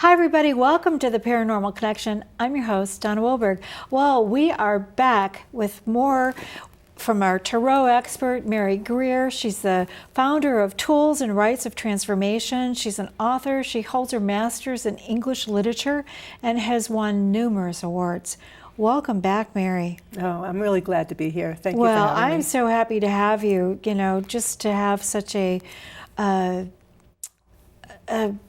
Hi everybody, welcome to the Paranormal Connection. I'm your host, Danna Wilberg. Well, we are back with more from our tarot expert, Mary Greer. She's the founder of Tools and Rites of Transformation. She's an author. She holds her master's in English literature and has won numerous awards. Welcome back, Mary. Oh, I'm really glad to be here. Thank you for having me. Well, I'm so happy to have you, just to have such a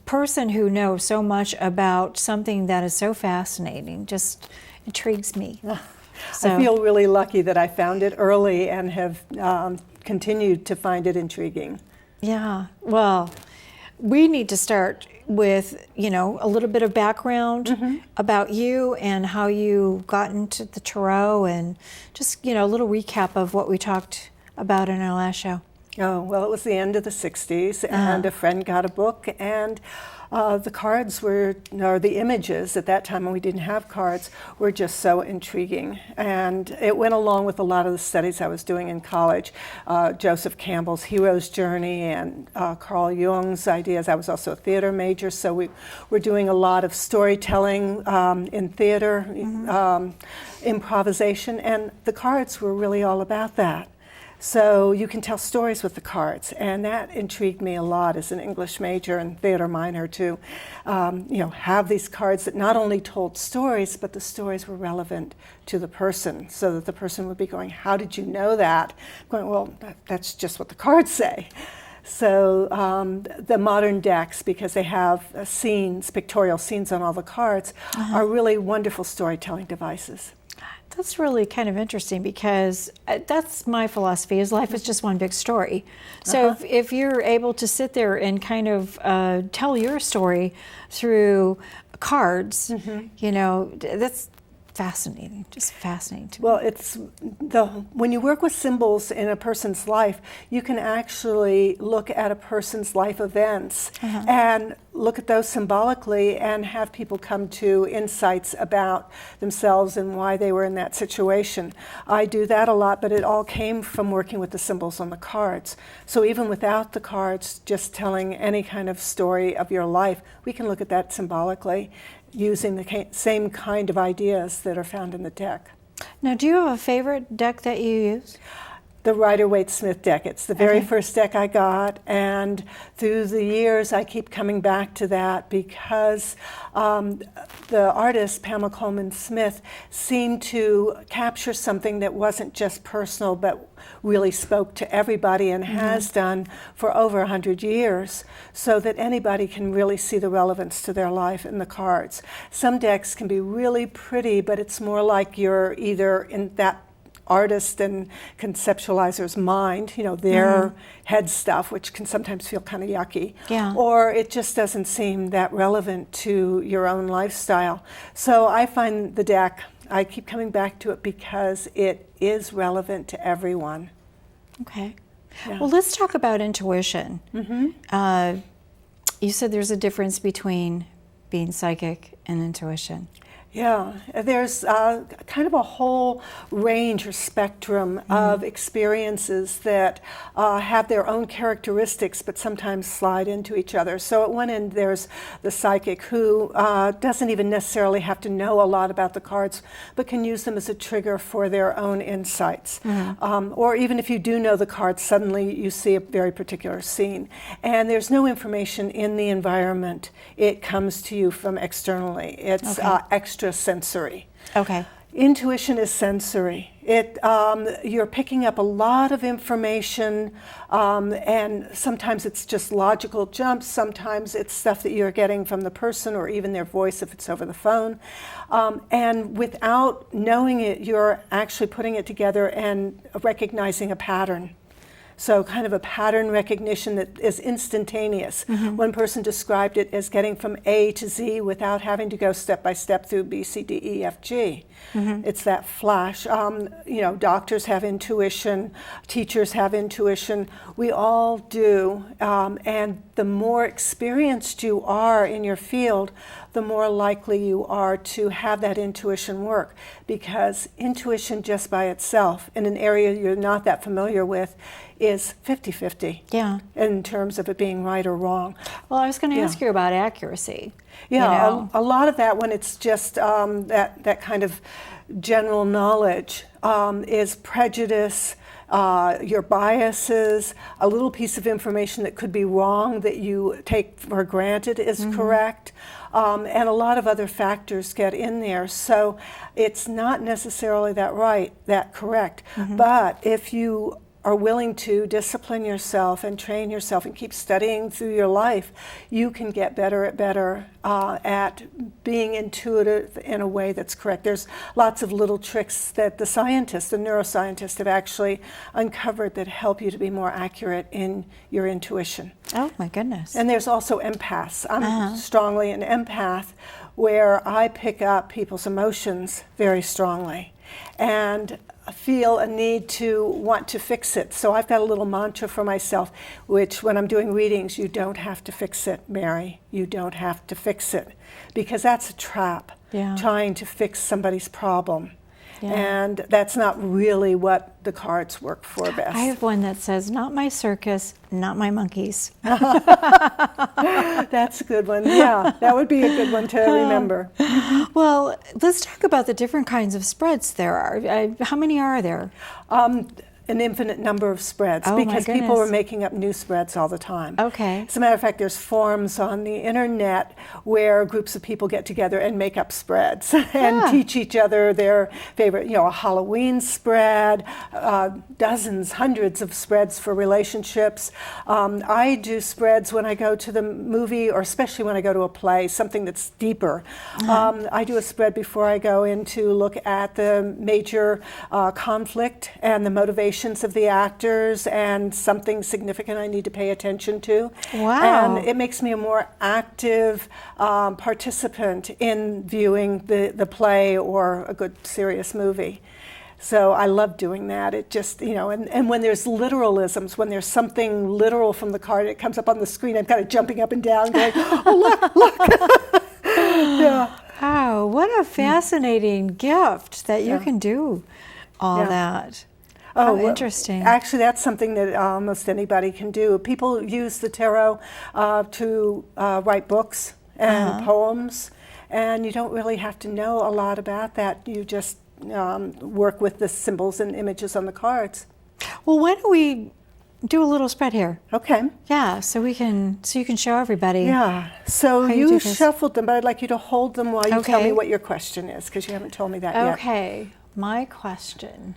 person who knows so much about something that is so fascinating just intrigues me. I feel really lucky that I found it early and have continued to find it intriguing. Yeah, well, we need to start with, a little bit of background about you and how you got into the tarot and just, a little recap of what we talked about in our last show. Oh, well, it was the end of the 60s, and a friend got a book, and the cards or the images at that time when we didn't have cards were just so intriguing. And it went along with a lot of the studies I was doing in college, Joseph Campbell's hero's journey and Carl Jung's ideas. I was also a theater major, so we were doing a lot of storytelling in theater, improvisation, and the cards were really all about that. So you can tell stories with the cards, and that intrigued me a lot as an English major and theater minor to, have these cards that not only told stories, but the stories were relevant to the person, so that the person would be going, "How did you know that?" Going, "Well, that's just what the cards say." So the modern decks, because they have scenes, pictorial scenes on all the cards, are really wonderful storytelling devices. That's really kind of interesting because that's my philosophy, is life is just one big story. So if you're able to sit there and kind of tell your story through cards, that's fascinating, just fascinating to me. Well, when you work with symbols in a person's life, you can actually look at a person's life events and look at those symbolically and have people come to insights about themselves and why they were in that situation. I do that a lot, but it all came from working with the symbols on the cards. So even without the cards, just telling any kind of story of your life, we can look at that symbolically, using the same kind of ideas that are found in the deck. Now, do you have a favorite deck that you use? The Rider-Waite-Smith deck. It's the very first deck I got, and through the years I keep coming back to that because the artist, Pamela Coleman Smith, seemed to capture something that wasn't just personal but really spoke to everybody and has done for over 100 years, so that anybody can really see the relevance to their life in the cards. Some decks can be really pretty, but it's more like you're either in that artist and conceptualizer's mind, their head stuff, which can sometimes feel kind of yucky, or it just doesn't seem that relevant to your own lifestyle. So I find the deck, I keep coming back to it because it is relevant to everyone. Okay. Yeah. Well, let's talk about intuition. You said there's a difference between being psychic and intuition. Yeah, there's kind of a whole range or spectrum of experiences that have their own characteristics but sometimes slide into each other. So at one end there's the psychic who doesn't even necessarily have to know a lot about the cards but can use them as a trigger for their own insights. Or even if you do know the cards, suddenly you see a very particular scene and there's no information in the environment. It comes to you from externally. It's extra sensory. Okay. Intuition is sensory. You're picking up a lot of information, and sometimes it's just logical jumps, sometimes it's stuff that you're getting from the person or even their voice if it's over the phone. And without knowing it, you're actually putting it together and recognizing a pattern. So kind of a pattern recognition that is instantaneous. One person described it as getting from A to Z without having to go step by step through B, C, D, E, F, G. It's that flash. Doctors have intuition, teachers have intuition. We all do. And the more experienced you are in your field, the more likely you are to have that intuition work. Because intuition just by itself, in an area you're not that familiar with, is 50-50 Yeah. in terms of it being right or wrong. Well, I was going to Yeah. ask you about accuracy. Yeah, You know? a lot of that, when it's just that kind of general knowledge, is prejudice, your biases, a little piece of information that could be wrong that you take for granted is correct, and a lot of other factors get in there. So it's not necessarily that correct. But if you are willing to discipline yourself and train yourself and keep studying through your life, you can get better at being intuitive in a way that's correct. There's lots of little tricks that the neuroscientists have actually uncovered that help you to be more accurate in your intuition. Oh, my goodness. And there's also empaths. I'm strongly an empath, where I pick up people's emotions very strongly and feel a need to want to fix it. So I've got a little mantra for myself, which when I'm doing readings, you don't have to fix it, Mary. You don't have to fix it. Because that's a trap, trying to fix somebody's problem. Yeah. And that's not really what the cards work for best. I have one that says, not my circus, not my monkeys. That's a good one. Yeah, that would be a good one to remember. Well, let's talk about the different kinds of spreads there are. How many are there? An infinite number of spreads, Oh, my because people goodness. are making up new spreads all the time. Okay. As a matter of fact, there's forums on the internet where groups of people get together and make up spreads and teach each other their favorite, a Halloween spread, dozens, hundreds of spreads for relationships. I do spreads when I go to the movie, or especially when I go to a play, something that's deeper. I do a spread before I go in to look at the major conflict and the motivation of the actors and something significant I need to pay attention to. Wow. And it makes me a more active participant in viewing the play or a good serious movie. So I love doing that. It just, and when there's literalisms, when there's something literal from the card, it comes up on the screen, I'm kind of jumping up and down going, oh, look. Yeah. Wow, what a fascinating gift that you can do all that. Oh, How interesting. Actually, that's something that almost anybody can do. People use the tarot to write books and poems, and you don't really have to know a lot about that. You just work with the symbols and images on the cards. Well, why don't we do a little spread here? Okay. Yeah, so you can show everybody. Yeah. So how you you do this. shuffled them, but I'd like you to hold them while you tell Okay. me what your question is, because you haven't told me that yet. Okay, my question.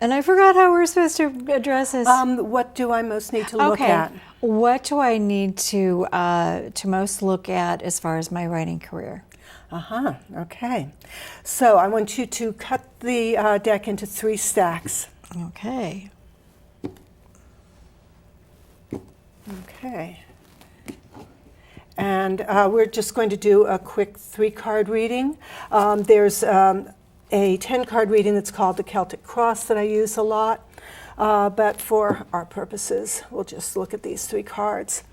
And I forgot how we're supposed to address this. What do I most need to look at? What do I need to most look at as far as my writing career? Okay. So I want you to cut the deck into 3 stacks. Okay. Okay. And we're just going to do a quick 3-card reading. There's a 10-card reading that's called the Celtic Cross that I use a lot. But for our purposes, we'll just look at these 3 cards.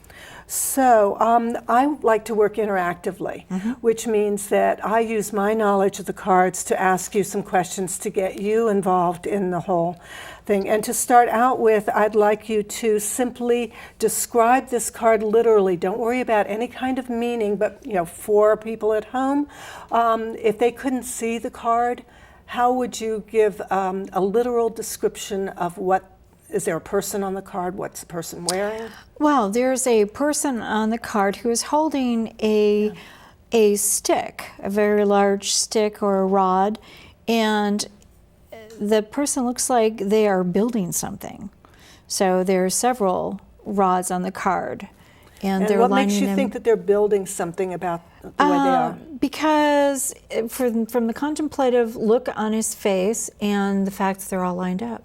So I like to work interactively, which means that I use my knowledge of the cards to ask you some questions to get you involved in the whole thing. And to start out with, I'd like you to simply describe this card literally. Don't worry about any kind of meaning, but for people at home, if they couldn't see the card, how would you give a literal description of what? Is there a person on the card? What's the person wearing? Well, there's a person on the card who is holding a stick, a very large stick or a rod, and the person looks like they are building something. So there are several rods on the card, and they're what lining makes you them. think that they're building something about the way they are? Because from the contemplative look on his face and the fact that they're all lined up.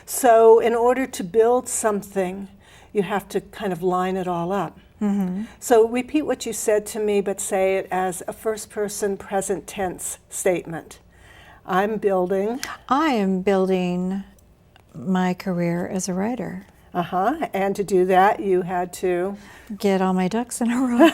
So in order to build something, you have to kind of line it all up. So repeat what you said to me, but say it as a first-person present tense statement. I'm building. I am building my career as a writer. And to do that, you had to Get all my ducks in a row.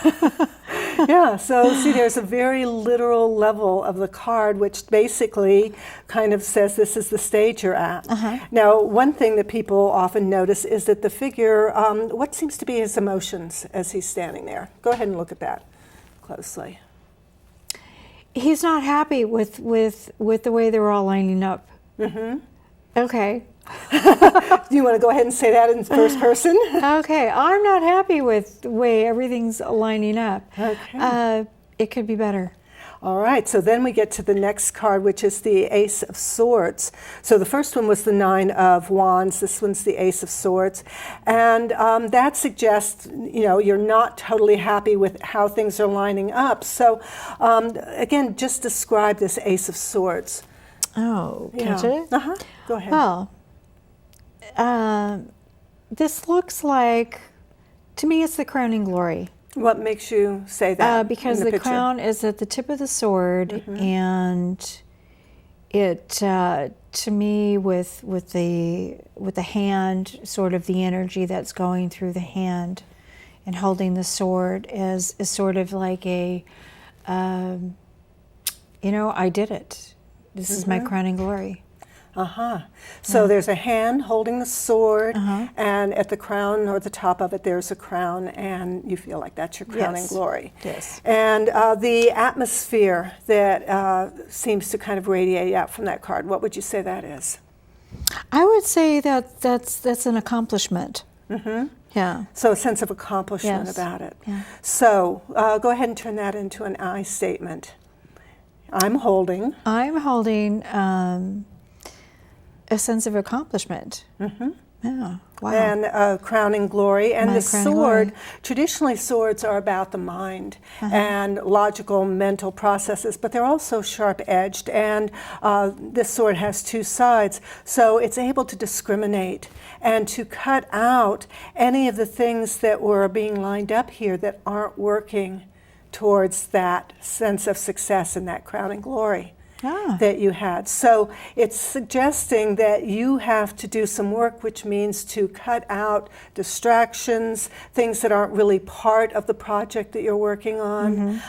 Yeah, so see, there's a very literal level of the card, which basically kind of says this is the stage you're at. Now, one thing that people often notice is that the figure, what seems to be his emotions as he's standing there? Go ahead and look at that closely. He's not happy with the way they're all lining up. Okay. Do you want to go ahead and say that in first person? Okay, I'm not happy with the way everything's lining up. Okay. It could be better. All right, so then we get to the next card, which is the Ace of Swords. So the first one was the Nine of Wands. This one's the Ace of Swords. And that suggests, you're not totally happy with how things are lining up. So again, just describe this Ace of Swords. Oh, catch it? Go ahead. Well, this looks like, to me, it's the crowning glory. What makes you say that? Because in the picture? crown is at the tip of the sword, and it, to me, with the hand, sort of the energy that's going through the hand, and holding the sword is sort of like a, I did it. This is my crowning glory. So there's a hand holding the sword, and at the crown or the top of it, there's a crown, and you feel like that's your crowning glory. Yes. And the atmosphere that seems to kind of radiate out from that card, what would you say that is? I would say that's an accomplishment. Yeah. So a sense of accomplishment about it. Yeah. So go ahead and turn that into an I statement. I'm holding a sense of accomplishment. Yeah. Wow. And crowning glory. And My the crowning sword, glory. traditionally swords are about the mind and logical mental processes, but they're also sharp-edged, and this sword has two sides. So it's able to discriminate and to cut out any of the things that were being lined up here that aren't working towards that sense of success and that crowning glory that you had. So it's suggesting that you have to do some work, which means to cut out distractions, things that aren't really part of the project that you're working on,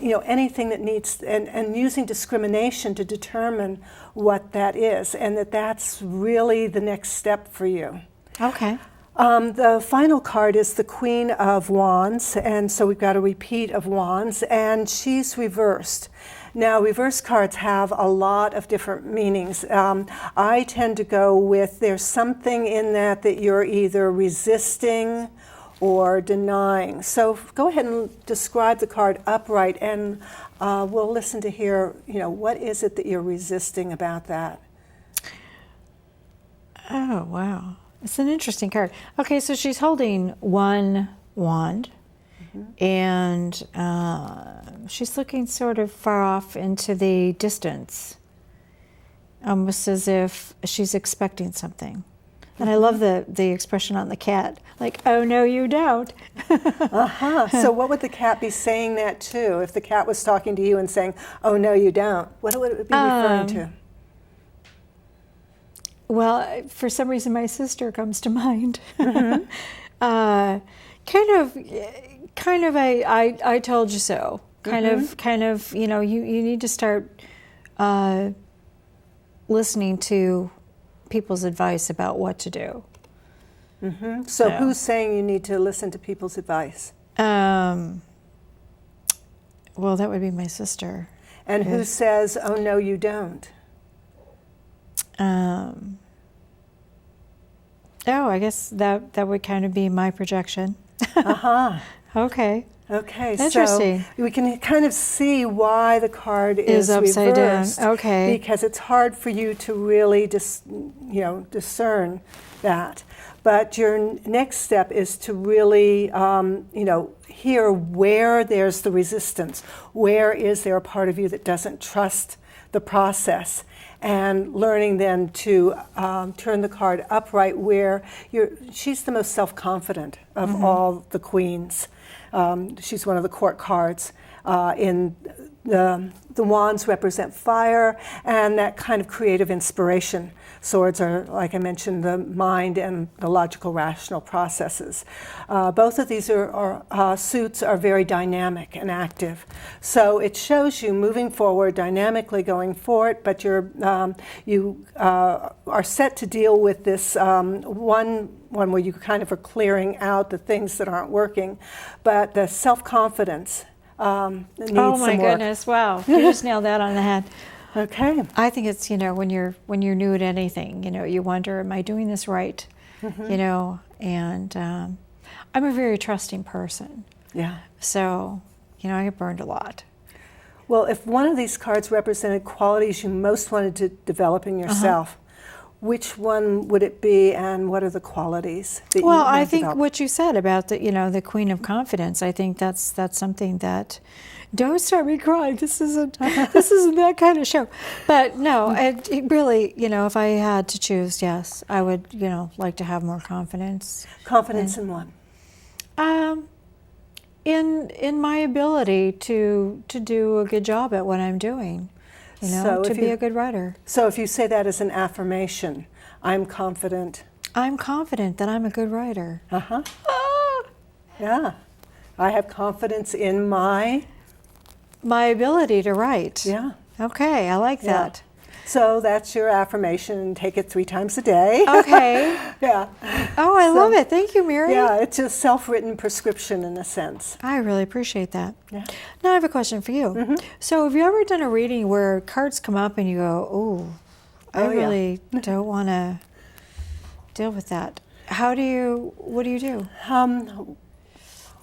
anything that needs, and using discrimination to determine what that is, and that's really the next step for you. Okay. The final card is the Queen of Wands, and so we've got a repeat of Wands, and she's reversed. Now, reverse cards have a lot of different meanings. I tend to go with there's something in that you're either resisting or denying. So go ahead and describe the card upright, and we'll listen to hear, what is it that you're resisting about that? Oh, wow. It's an interesting card. Okay, so she's holding one wand, and she's looking sort of far off into the distance, almost as if she's expecting something. And I love the expression on the cat, like, oh, no, you don't. So what would the cat be saying that to? If the cat was talking to you and saying, oh, no, you don't, what would it be referring to? Well, for some reason, my sister comes to mind. Kind of I told you so. Kind of, you need to start listening to people's advice about what to do. So who's saying you need to listen to people's advice? Well, that would be my sister. And who says, oh, no, you don't? I guess that would kind of be my projection. Okay. Okay, Interesting. so we can kind of see why the card is upside reversed. down. Okay. Because it's hard for you to really discern that. But your next step is to really, hear where there's the resistance. Where is there a part of you that doesn't trust the process? And learning then to turn the card upright where she's the most self-confident of all the queens. She's one of the court cards. In the wands represent fire and that kind of creative inspiration. Swords are, like I mentioned, the mind and the logical, rational processes. Both of these suits are very dynamic and active. So it shows you moving forward, dynamically going forward, but you are set to deal with this one where you kind of are clearing out the things that aren't working, but the self-confidence needs Oh my some work. goodness! Wow, you just nailed that on the head. Okay. I think it's, when you're new at anything, you wonder, am I doing this right? And I'm a very trusting person. Yeah. So, I get burned a lot. Well, if one of these cards represented qualities you most wanted to develop in yourself, which one would it be, and what are the qualities that you want to I think develop? what you said about the Queen of Confidence, I think that's something that, don't start me crying. This isn't that kind of show. But no, it really, if I had to choose, yes, I would, like to have more confidence. Confidence in what? In my ability to do a good job at what I'm doing. So to be a good writer. So if you say that as an affirmation, I'm confident. I'm confident that I'm a good writer. Uh-huh. Yeah. I have confidence in my ability to write. Yeah. Okay, I like Yeah. that. So that's your affirmation, and take it 3 times a day. Okay. Yeah. Oh, I love it. Thank you, Mary. Yeah, it's a self-written prescription in a sense. I really appreciate that. Yeah. Now I have a question for you. So have you ever done a reading where cards come up and you go, oh, I really don't want to deal with that? What do you do?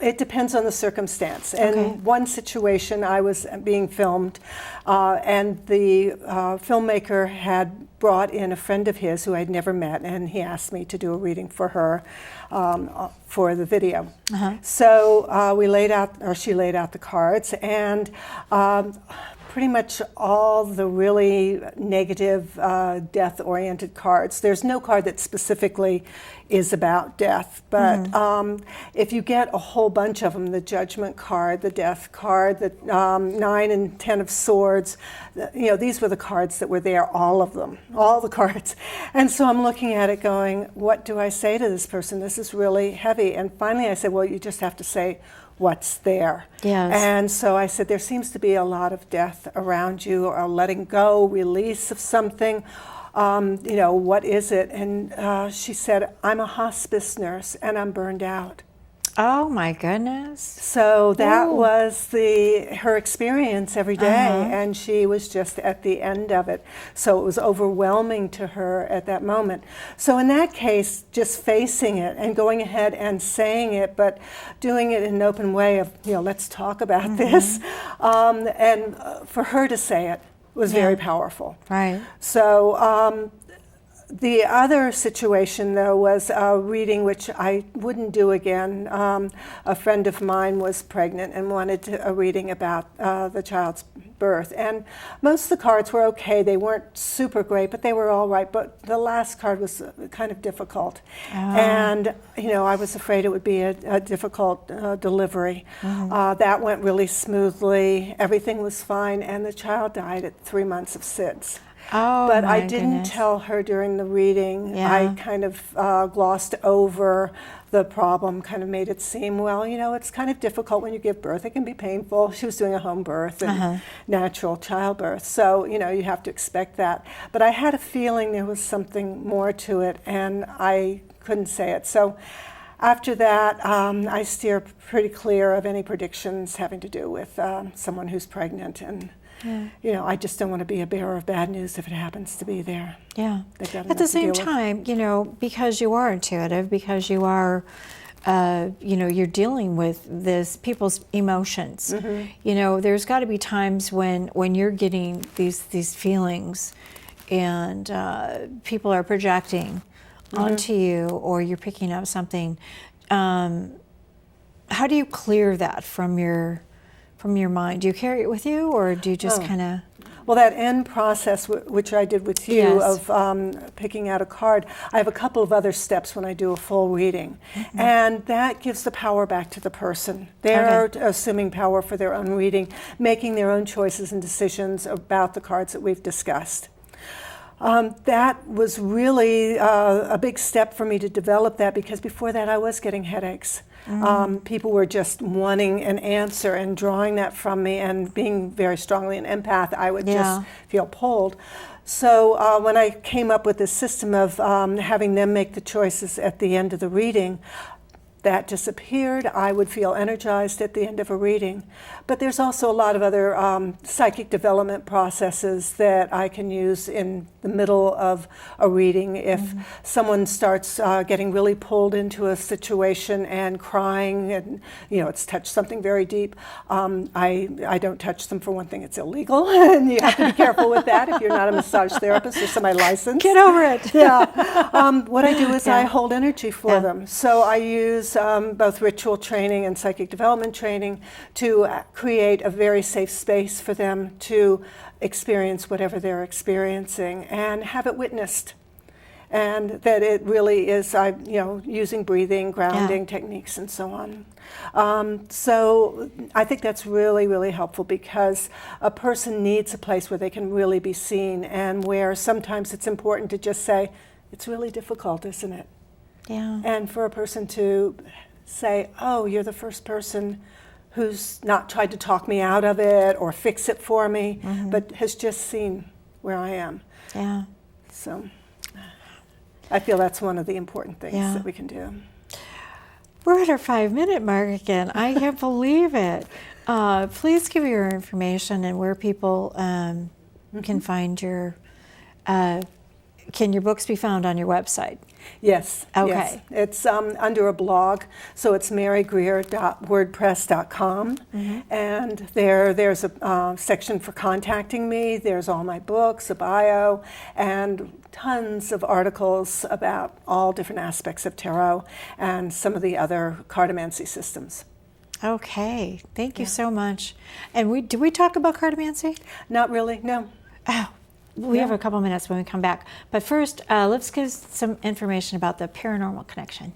It depends on the circumstance. In Okay. one situation, I was being filmed, and the filmmaker had brought in a friend of his who I'd never met, and he asked me to do a reading for her for the video. So she laid out the cards, and pretty much all the really negative, death-oriented cards. There's no card that specifically is about death, but if you get a whole bunch of them, the Judgment card, the Death card, the 9 and 10 of Swords, these were the cards that were there, all of them, all the cards. And so I'm looking at it going, what do I say to this person? This is really heavy. And finally I said, well, you just have to say what's there. Yes. And so I said, there seems to be a lot of death around you, or letting go, release of something. What is it? And she said, I'm a hospice nurse and I'm burned out. Oh my goodness. So that Ooh. was her experience every day, and she was just at the end of it. So it was overwhelming to her at that moment. So in that case, just facing it and going ahead and saying it, but doing it in an open way of, let's talk about this. And for her to say it was very powerful. Right. So the other situation, though, was a reading which I wouldn't do again. A friend of mine was pregnant and wanted a reading about the child's birth. And most of the cards were okay. They weren't super great, but they were all right. But the last card was kind of difficult. And, I was afraid it would be a difficult delivery. That went really smoothly. Everything was fine. And the child died at 3 months of SIDS. Oh, but my I didn't goodness. tell her during the reading. Yeah. I kind of glossed over the problem, kind of made it seem, well, it's kind of difficult when you give birth. It can be painful. She was doing a home birth and natural childbirth. So, you have to expect that. But I had a feeling there was something more to it, and I couldn't say it. So after that, I steer pretty clear of any predictions having to do with someone who's pregnant. And I just don't want to be a bearer of bad news if it happens to be there. Yeah. They've got At enough the to same deal with. time, because you are intuitive, because you are, you're dealing with people's emotions. There's got to be times when you're getting these feelings, and people are projecting onto you, or you're picking up something. How do you clear that from your mind? Do you carry it with you, or do you just kind of? Well, that end process, which I did with you, Yes. of picking out a card, I have a couple of other steps when I do a full reading. And that gives the power back to the person. They're assuming power for their own reading, making their own choices and decisions about the cards that we've discussed. That was really a big step for me to develop that, because before that I was getting headaches. People were just wanting an answer and drawing that from me, and being very strongly an empath, I would just feel pulled. So when I came up with this system of having them make the choices at the end of the reading, that disappeared. I would feel energized at the end of a reading. But there's also a lot of other psychic development processes that I can use in the middle of a reading. If someone starts getting really pulled into a situation and crying, and it's touched something very deep, I don't touch them. For one thing, it's illegal, and you have to be careful with that if you're not a massage therapist or somebody licensed. Get over it. What I do is I hold energy for them. So I use both ritual training and psychic development training to create a very safe space for them to experience whatever they're experiencing and have it witnessed. And that it really is, using breathing, grounding techniques, and so on. So I think that's really, really helpful, because a person needs a place where they can really be seen, and where sometimes it's important to just say, it's really difficult, isn't it? Yeah. And for a person to say, oh, you're the first person who's not tried to talk me out of it or fix it for me, but has just seen where I am. Yeah. So I feel that's one of the important things that we can do. We're at our 5-minute mark again. I can't believe it. Please give your information and where people can find your, can your books be found on your website? Yes. Okay. Yes. It's under a blog, so it's marygreer.wordpress.com, and there's a section for contacting me. There's all my books, a bio, and tons of articles about all different aspects of tarot and some of the other cartomancy systems. Okay. Thank you so much. And did we talk about cartomancy? Not really, no. Oh. We have a couple minutes when we come back. But first, let's give some information about the Paranormal Connection.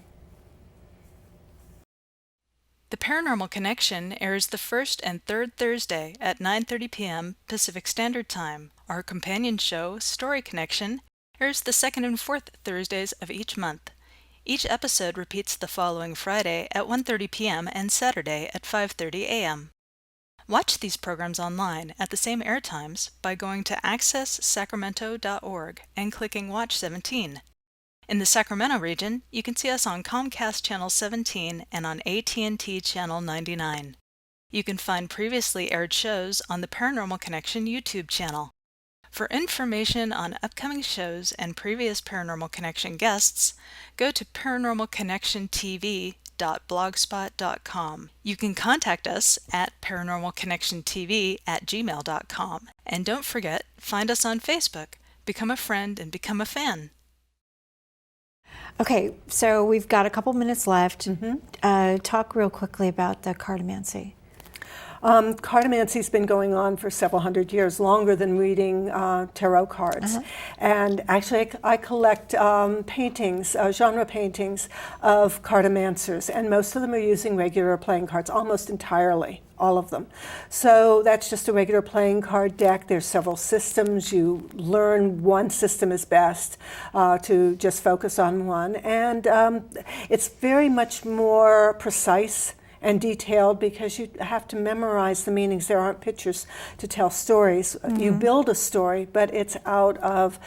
The Paranormal Connection airs the first and third Thursday at 9:30 p.m. Pacific Standard Time. Our companion show, Story Connection, airs the second and fourth Thursdays of each month. Each episode repeats the following Friday at 1:30 p.m. and Saturday at 5:30 a.m. Watch these programs online at the same air times by going to accesssacramento.org and clicking Watch 17. In the Sacramento region, you can see us on Comcast Channel 17 and on AT&T Channel 99. You can find previously aired shows on the Paranormal Connection YouTube channel. For information on upcoming shows and previous Paranormal Connection guests, go to paranormalconnectiontv.blogspot.com. You can contact us at paranormalconnectiontv@gmail.com. And don't forget, find us on Facebook, become a friend, and become a fan. Okay, so we've got a couple minutes left. Talk real quickly about the cartomancy. Cartomancy's been going on for several hundred years, longer than reading tarot cards. And actually, I collect paintings, genre paintings of cartomancers, and most of them are using regular playing cards, almost entirely, all of them. So that's just a regular playing card deck. There's several systems. You learn one system is best to just focus on one. And it's very much more precise and detailed, because you have to memorize the meanings. There aren't pictures to tell stories. You build a story, but it's out of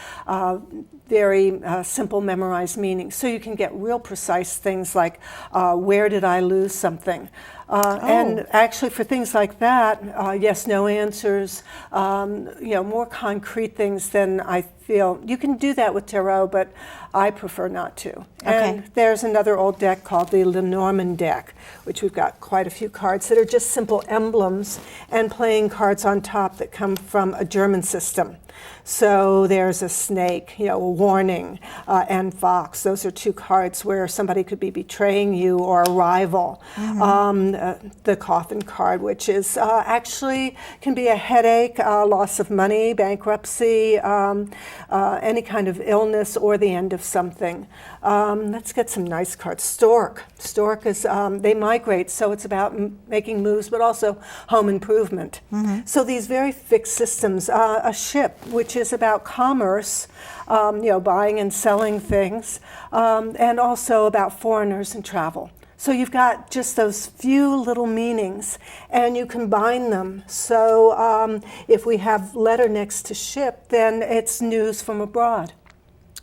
very simple memorized meanings. So you can get real precise things like, where did I lose something? And actually for things like that, yes, no answers, more concrete things than I feel. You can do that with tarot, but I prefer not to. And there's another old deck called the Lenormand deck, which we've got quite a few cards that are just simple emblems and playing cards on top that come from a German system. So there's a snake, a warning, and fox. Those are two cards where somebody could be betraying you or a rival. The coffin card, which is actually can be a headache, loss of money, bankruptcy, any kind of illness, or the end of something. Let's get some nice cards. Stork. Stork is, they migrate, so it's about making moves, but also home improvement. So these very fixed systems, a ship. which is about commerce, buying and selling things, and also about foreigners and travel. So you've got just those few little meanings, and you combine them. So if we have letter next to ship, then it's news from abroad.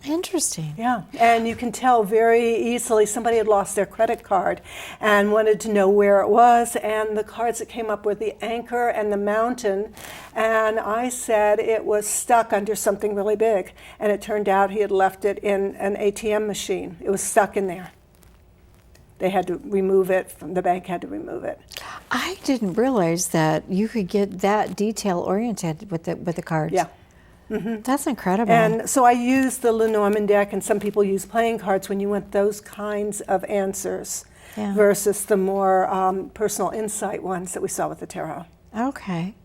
Interesting. Yeah, and you can tell very easily somebody had lost their credit card and wanted to know where it was, and the cards that came up were the anchor and the mountain, and I said it was stuck under something really big, and it turned out he had left it in an ATM machine. It was stuck in there. They had to remove it, the bank had to remove it. I didn't realize that you could get that detail oriented with the cards. Yeah. That's incredible. And so I use the Lenormand deck, and some people use playing cards when you want those kinds of answers versus the more personal insight ones that we saw with the tarot. Okay.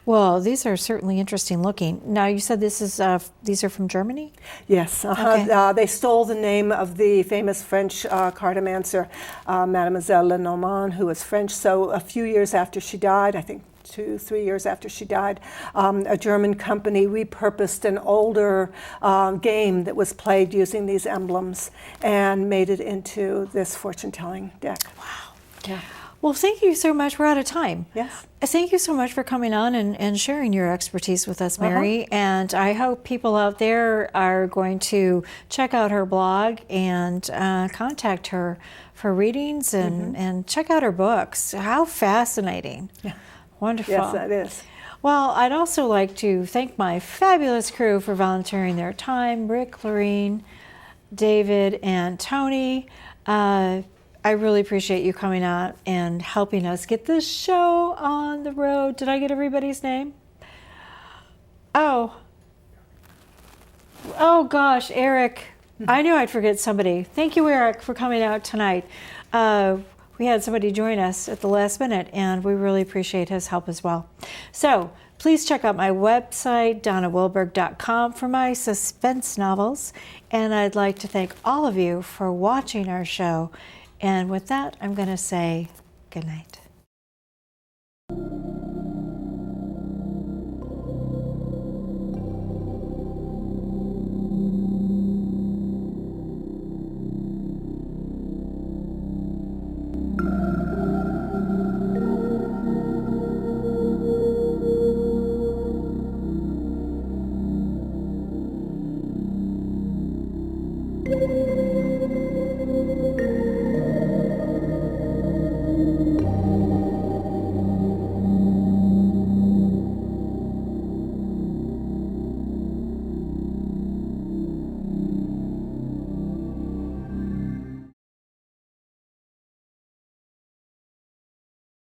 Well, these are certainly interesting looking. Now, you said these are from Germany? Yes. Okay. They stole the name of the famous French cartomancer, Mademoiselle Lenormand, who was French. So a few years after she died, I think 2-3 years after she died, a German company repurposed an older game that was played using these emblems and made it into this fortune-telling deck. Wow. Yeah. Well, thank you so much. We're out of time. Yes. Thank you so much for coming on and sharing your expertise with us, Mary. And I hope people out there are going to check out her blog and contact her for readings and check out her books. How fascinating. Yeah. Wonderful. Yes, that is. Well, I'd also like to thank my fabulous crew for volunteering their time, Rick, Lorene, David, and Tony. I really appreciate you coming out and helping us get this show on the road. Did I get everybody's name? Oh gosh, Eric. I knew I'd forget somebody. Thank you, Eric, for coming out tonight. We had somebody join us at the last minute, and we really appreciate his help as well. So please check out my website, dannawilberg.com, for my suspense novels. And I'd like to thank all of you for watching our show. And with that, I'm going to say good night.